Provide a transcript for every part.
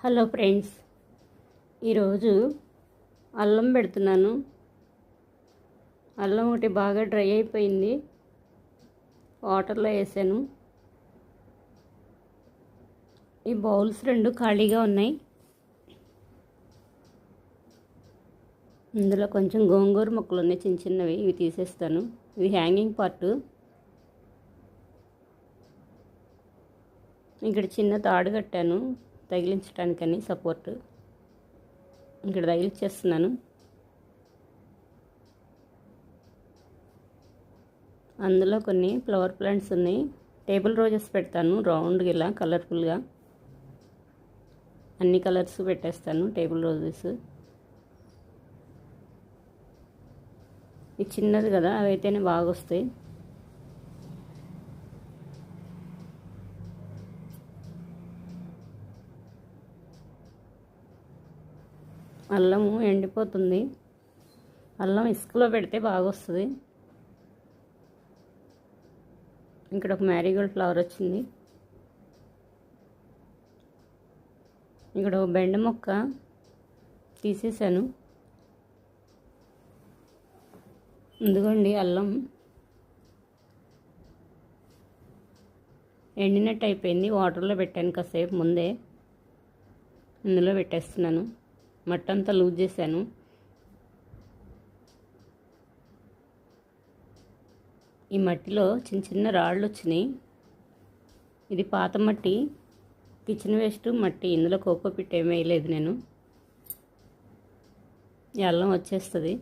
Hello friends, ఈరోజు అల్లం పెడుతున్నాను. అల్లం ఒకటి బాగా డ్రై అయిపోయింది, వాటర్లో వేసాను. ఈ బౌల్స్ రెండు ఖాళీగా ఉన్నాయి. ఇందులో కొంచెం గోంగూర ముక్కలు ఉన్నాయి, చిన్న చిన్నవి. ఇవి తీసేస్తాను. ఇవి హ్యాంగింగ్ పార్ట్. ఇక్కడ చిన్న తాడు కట్టాను తగిలించడానికని, సపోర్ట్. ఇక్కడ తగిలించేస్తున్నాను. అందులో కొన్ని ఫ్లవర్ ప్లాంట్స్ ఉన్నాయి. టేబుల్ రోజెస్ పెడతాను రౌండ్గా, ఇలా కలర్ఫుల్గా. అన్ని కలర్స్ పెట్టేస్తాను టేబుల్ రోజెస్. ఇది చిన్నది కదా, అవి అయితేనే బాగా వస్తాయి. అల్లము ఎండిపోతుంది. అల్లం ఇసుకలో పెడితే బాగా వస్తుంది. ఇక్కడ ఒక మ్యారీగోల్డ్ ఫ్లవర్ వచ్చింది. ఇక్కడ ఒక బెండ మొక్క తీసేసాను. ఇదిగోండి అల్లం ఎండినట్టు అయిపోయింది. వాటర్లో పెట్టాను కాసేపు ముందే. ఇందులో పెట్టేస్తున్నాను. మట్టి అంతా లూజ్ చేశాను. ఈ మట్టిలో చిన్న చిన్న రాళ్ళు వచ్చినాయి. ఇది పాత మట్టి, కిచెన్ వేస్ట్ మట్టి. ఇందులో కోకో పిట్ ఏమీ వేయలేదు నేను. ఈ అల్లం వచ్చేస్తుంది,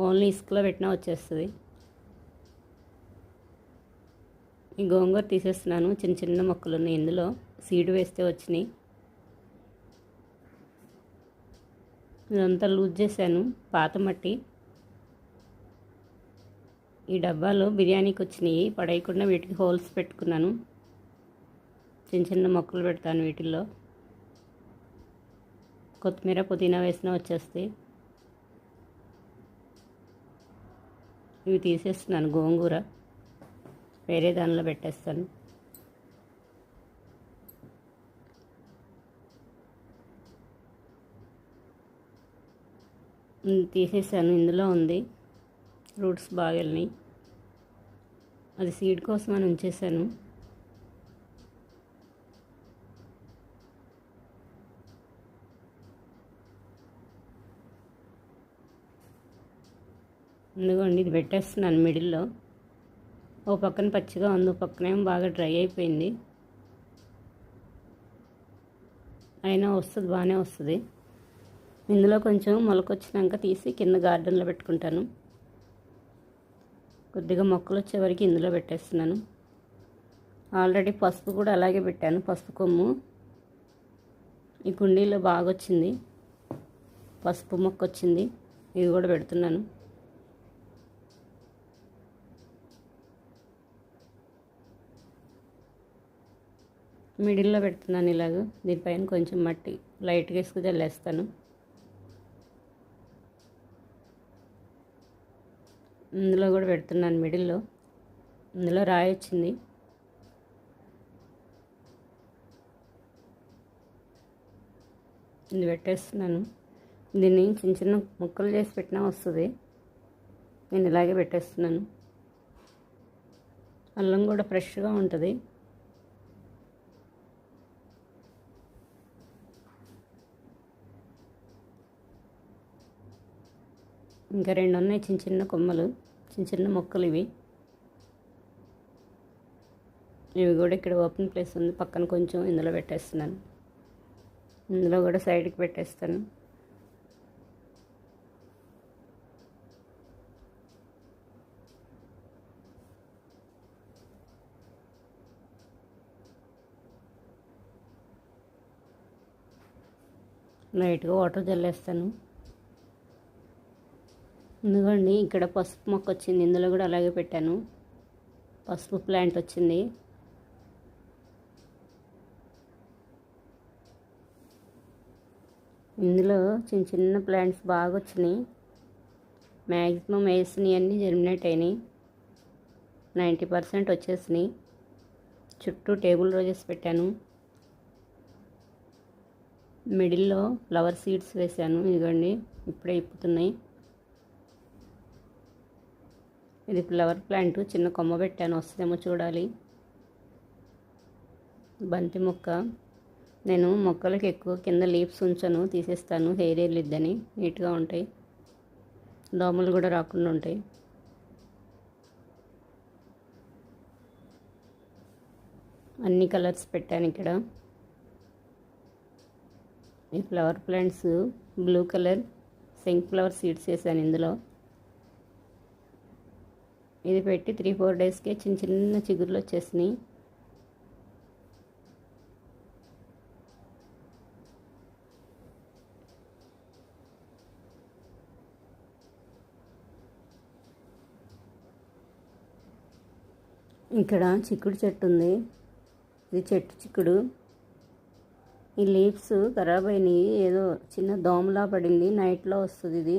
ఓన్లీ ఇసుకలో పెట్టినా వచ్చేస్తుంది. ఈ గోంగూర తీసేస్తున్నాను. చిన్న చిన్న మొక్కలు ఉన్నాయి ఇందులో, సీడ్ వేస్తే వచ్చినాయి. ఇదంతా లూజ్ చేశాను, పాత మట్టి. ఈ డబ్బాలో బిర్యానీకి వచ్చినాయి, పడేయకుండా వీటికి హోల్స్ పెట్టుకున్నాను. చిన్న చిన్న మొక్కలు పెడతాను వీటిల్లో. కొత్తిమీర పుదీనా వేసినా వచ్చేస్తాయి. ఇవి తీసేస్తున్నాను. గోంగూర వేరే దానిలో పెట్టేస్తాను. తీసేసాను. ఇందులో ఉంది, రూట్స్ బాగా వెళ్ళినాయి. అది సీడ్ కోసం అని ఉంచేసాను. ఎందుకండి ఇది పెట్టేస్తున్నాను మిడిల్లో. ఓ పక్కన పచ్చిగా ఉంది, ఓ పక్కనేమో బాగా డ్రై అయిపోయింది. అయినా వస్తుంది, బాగానే వస్తుంది. ఇందులో కొంచెం మొలకొచ్చినాక తీసి కింద గార్డెన్లో పెట్టుకుంటాను. కొద్దిగా మొక్కలు వచ్చేవరకు ఇందులో పెట్టేస్తున్నాను. ఆల్రెడీ పసుపు కూడా అలాగే పెట్టాను, పసుపు కొమ్ము. ఈ కుండీలో బాగా వచ్చింది, పసుపు మొక్క వచ్చింది. ఇది కూడా పెడుతున్నాను. మిడిల్లో పెడుతున్నాను ఇలాగ. దీనిపైన కొంచెం మట్టి లైట్గా ఇసుక జల్లేస్తాను. ఇందులో కూడా పెడుతున్నాను మిడిల్లో. ఇందులో రాయి వచ్చింది. ఇది పెట్టేస్తున్నాను. దీన్ని చిన్న చిన్న ముక్కలు చేసి పెట్టినా వస్తుంది. నేను ఇలాగే పెట్టేస్తున్నాను. అల్లం కూడా ఫ్రెష్గా ఉంటుంది. ఇంకా రెండు ఉన్నాయి చిన్న చిన్న కొమ్మలు, చిన్న చిన్న మొక్కలు. ఇవి కూడా ఇక్కడ ఓపెన్ ప్లేస్ ఉంది, పక్కన కొంచెం ఇందులో పెట్టేస్తున్నాను. ఇందులో కూడా సైడ్కి పెట్టేస్తాను. లైట్గా వాటర్ జల్లేస్తాను. ఎందుకండి ఇక్కడ పసుపు మొక్క వచ్చింది, ఇందులో కూడా అలాగే పెట్టాను. పసుపు ప్లాంట్ వచ్చింది. ఇందులో చిన్న చిన్న ప్లాంట్స్ బాగా వచ్చినాయి. మ్యాక్సిమం వేసినవి అన్నీ జర్మినేట్ అయినాయి. 90% వచ్చేసినాయి. చుట్టూ టేబుల్ రోజెస్ పెట్టాను. మిడిల్లో ఫ్లవర్ సీడ్స్ వేసాను. ఇదిగోండి ఇప్పుడే ఇప్పుతున్నాయి. ఇది ఫ్లవర్ ప్లాంట్, చిన్న కొమ్మ పెట్టాను, వస్తుందేమో చూడాలి. బంతి మొక్క. నేను మొక్కలకి ఎక్కువ కింద లీవ్స్ ఉంచను, తీసేస్తాను, హెయిర్ వెళ్ళిద్దని. నీట్గా ఉంటాయి, దోమలు కూడా రాకుండా ఉంటాయి. అన్ని కలర్స్ పెట్టాను ఇక్కడ. ఈ ఫ్లవర్ ప్లాంట్స్ బ్లూ కలర్ సింక్ ఫ్లవర్ సీడ్స్ వేసాను ఇందులో. ఇది పెట్టి 3-4 డేస్కే చిన్న చిన్న చిగురులు వచ్చేసినాయి. ఇక్కడ చిక్కుడు చెట్టు ఉంది. ఇది చెట్టు చిక్కుడు. ఈ లీవ్స్ ఖరాబ్ అయినాయి, ఏదో చిన్న దోమలా పడింది, నైట్లో వస్తుంది ఇది.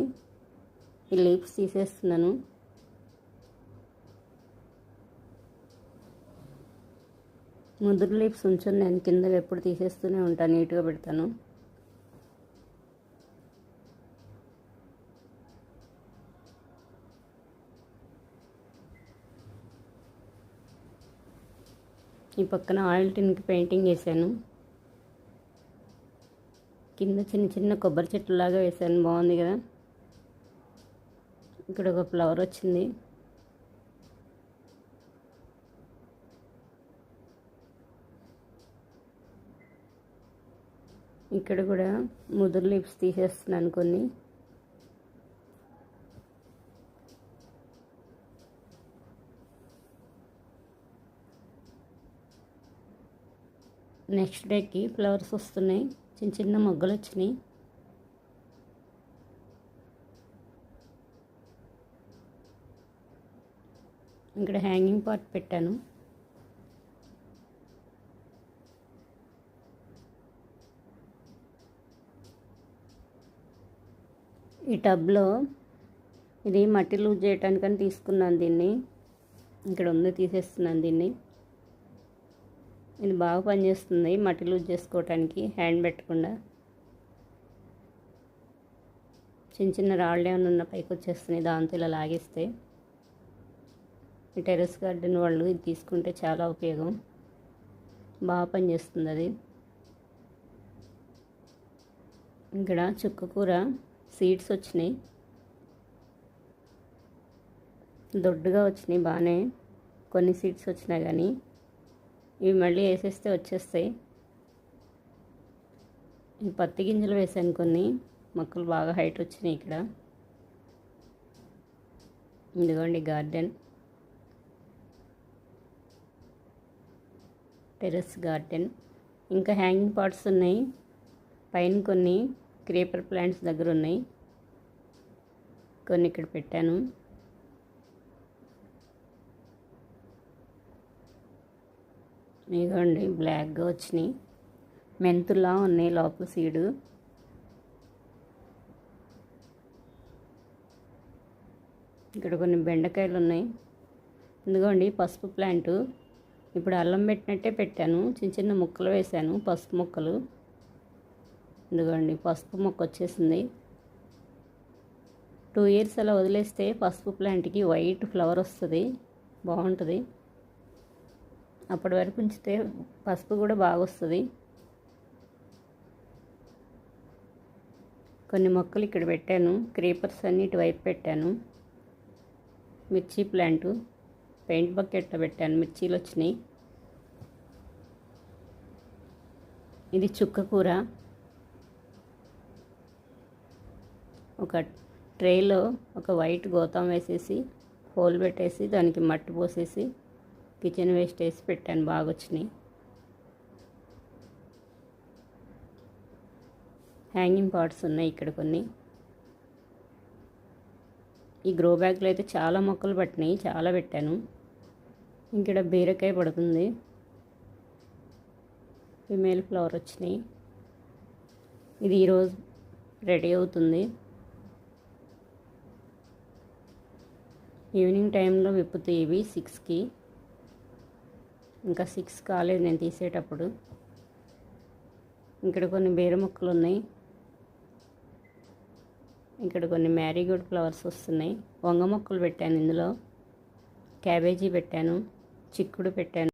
ఈ లీవ్స్ తీసేస్తున్నాను. ముదురు లీవ్స్ ఉంచాను నేను, కింద ఎప్పుడు తీసేస్తూనే ఉంటాను, నీట్గా పెడతాను. ఈ పక్కన ఆయిల్ టిన్కి పెయింటింగ్ వేసాను. కింద చిన్న చిన్న కొబ్బరి చెట్టులాగా వేసాను, బాగుంది కదా. ఇక్కడ ఒక ఫ్లవర్ వచ్చింది. ఇక్కడ కూడా ముదురు లీవ్స్ తీసేస్తున్నాను కొన్ని. నెక్స్ట్ డేకి ఫ్లవర్స్ వస్తున్నాయి, చిన్న చిన్న మొగ్గలు వచ్చినాయి. ఇక్కడ హ్యాంగింగ్ పాట్ పెట్టాను. ఈ టబ్లో ఇది మట్టి లూజ్ చేయడానికని తీసుకున్నాను దీన్ని. ఇక్కడ ఉంది, తీసేస్తున్నాను దీన్ని. ఇది బాగా పనిచేస్తుంది మట్టి లూజ్ చేసుకోవటానికి, హ్యాండ్ పెట్టకుండా. చిన్న చిన్న రాళ్ళు ఏమైనా ఉన్న పైకి వచ్చేస్తున్నాయి దాంతో ఇలా లాగేస్తే. ఈ టెర్రస్ గార్డెన్ వాళ్ళు ఇది తీసుకుంటే చాలా ఉపయోగం, బాగా పనిచేస్తుంది అది. ఇక్కడ చుక్కకూర సీడ్స్ వచ్చినాయి, దొడ్డుగా వచ్చినాయి బాగానే. కొన్ని సీడ్స్ వచ్చినాయి కానీ ఇవి మళ్ళీ వేసేస్తే వచ్చేస్తాయి. ఈ పత్తి గింజలు వేసాను కొన్ని, మొక్కలు బాగా హైట్ వచ్చినాయి ఇక్కడ. ఇదిగోండి గార్డెన్, టెర్రస్ గార్డెన్. ఇంకా హ్యాంగింగ్ పాట్స్ ఉన్నాయి పైన, కొన్ని క్రీపర్ ప్లాంట్స్ దగ్గర ఉన్నాయి, కొన్ని ఇక్కడ పెట్టాను. ఇదిగోండి బ్లాక్గా వచ్చినాయి, మెంతులా ఉన్నాయి లోపల సీడు. ఇక్కడ కొన్ని బెండకాయలు ఉన్నాయి. ఇదిగోండి పసుపు ప్లాంట్. ఇప్పుడు అల్లం పెట్టినట్టే పెట్టాను, చిన్న చిన్న ముక్కలు వేసాను, పసుపు ముక్కలు. ఇదిగోండి పసుపు మొక్క వచ్చేసింది. 2 years అలా వదిలేస్తే పసుపు ప్లాంట్కి వైట్ ఫ్లవర్ వస్తుంది, బాగుంటుంది. అప్పటి వరకు ఉంచితే పసుపు కూడా బాగా వస్తుంది. కొన్ని మొక్కలు ఇక్కడ పెట్టాను, క్రీపర్స్ అన్ని ఇటువైపు పెట్టాను. మిర్చి ప్లాంటు పెయింట్ బకెట్లో పెట్టాను, మిర్చీలు వచ్చినాయి. ఇది చుక్కకూర. ఒక ట్రేలో ఒక వైట్ గోతం వేసేసి హోల్ పెట్టేసి దానికి మట్టి పోసేసి కిచెన్ వేస్ట్ వేసి పెట్టాను, బాగా వచ్చినాయి. హ్యాంగింగ్ పాట్స్ ఉన్నాయి ఇక్కడ కొన్ని. ఈ గ్రో బ్యాగ్లో అయితే చాలా మొక్కలు పట్టినాయి, చాలా పెట్టాను. ఇక్కడ బీరకాయ పడుతుంది, ఫిమేల్ ఫ్లవర్ వచ్చినాయి. ఇది ఈరోజు రెడీ అవుతుంది. ఈవినింగ్ టైంలో విప్పుతాయి ఇవి 6కి. ఇంకా 6 కాలేదు నేను తీసేటప్పుడు. ఇక్కడ కొన్ని బీర మొక్కలు ఉన్నాయి. ఇక్కడ కొన్ని మ్యారీగోల్డ్ ఫ్లవర్స్ వస్తున్నాయి. వంగ మొక్కలు పెట్టాను, ఇందులో క్యాబేజీ పెట్టాను, చిక్కుడు పెట్టాను.